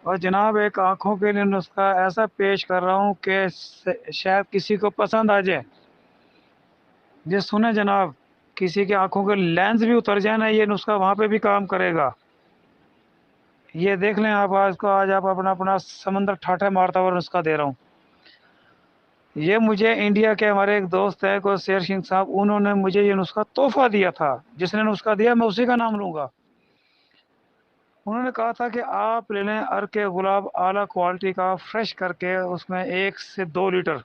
اور جناب ایک آنکھوں کے لیے نسخہ ایسا پیش کر رہا ہوں کہ شاید کسی کو پسند آ جائے. جی سنیں جناب، کسی کی آنکھوں کے لینس بھی اتر جائے نا، یہ نسخہ وہاں پہ بھی کام کرے گا. یہ دیکھ لیں آپ، آج آپ اپنا اپنا سمندر ٹھاٹھا مارتا ہوا نسخہ دے رہا ہوں. یہ مجھے انڈیا کے ہمارے ایک دوست ہے کو شیر سنگھ صاحب، انہوں نے مجھے یہ نسخہ تحفہ دیا تھا. جس نے نسخہ دیا میں اسی کا نام لوں گا. انہوں نے کہا تھا کہ آپ لے لیں ارک گلاب اعلیٰ کوالٹی کا، فریش کر کے اس میں 1 سے 2 لیٹر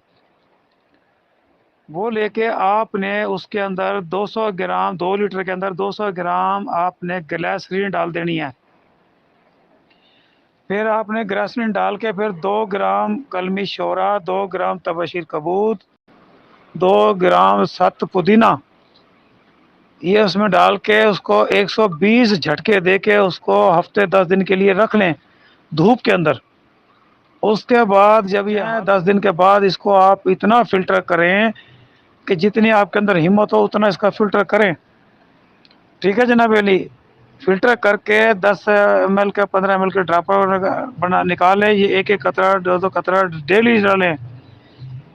وہ لے کے آپ نے اس کے اندر 200 گرام، 2 لیٹر کے اندر 200 گرام آپ نے گلیسرین ڈال دینی ہے. پھر آپ نے گلیسرین ڈال کے پھر 2 گرام کلمی شورا، 2 گرام تبشیر کبوت، 2 گرام ست پودینہ، یہ اس میں ڈال کے اس کو 120 جھٹکے دے کے اس کو ہفتے 10 دن کے لیے رکھ لیں دھوپ کے اندر. اس کے بعد جب یہ 10 دن کے بعد اس کو آپ اتنا فلٹر کریں کہ جتنی آپ کے اندر ہمت ہو اتنا اس کا فلٹر کریں. ٹھیک ہے جناب علی؟ فلٹر کر کے 10 ml کے 15 ml کے ڈراپر بنا نکالے. یہ ایک ایک قطرہ 2 2 قطرہ ڈیلی ڈالیں.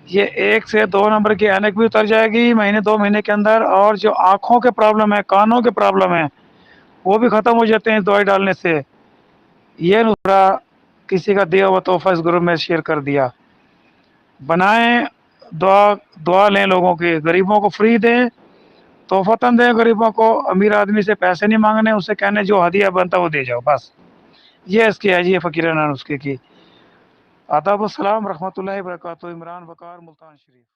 یہ 1 سے 2 نمبر کی اینک بھی اتر جائے گی مہینے 2 مہینے کے اندر. اور جو آنکھوں کے پرابلم ہے، کانوں کے پرابلم ہے، وہ بھی ختم ہو جاتے ہیں دوائی ڈالنے سے. یہ نسخہ کسی کا دیا ہوا تحفہ اس گروپ میں شیئر کر دیا. بنائیں، دعا لیں لوگوں کی، غریبوں کو فری دیں، تحفتاً دیں غریبوں کو. امیر آدمی سے پیسے نہیں مانگنے، اسے کہنے جو ہدیہ بنتا وہ دے جاؤ بس. یہ اس کی ہے جی، یہ فقیرانہ نسخے کی. آداب السلام رحمۃ اللہ وبرکاتہ. عمران وقار، ملتان شریف.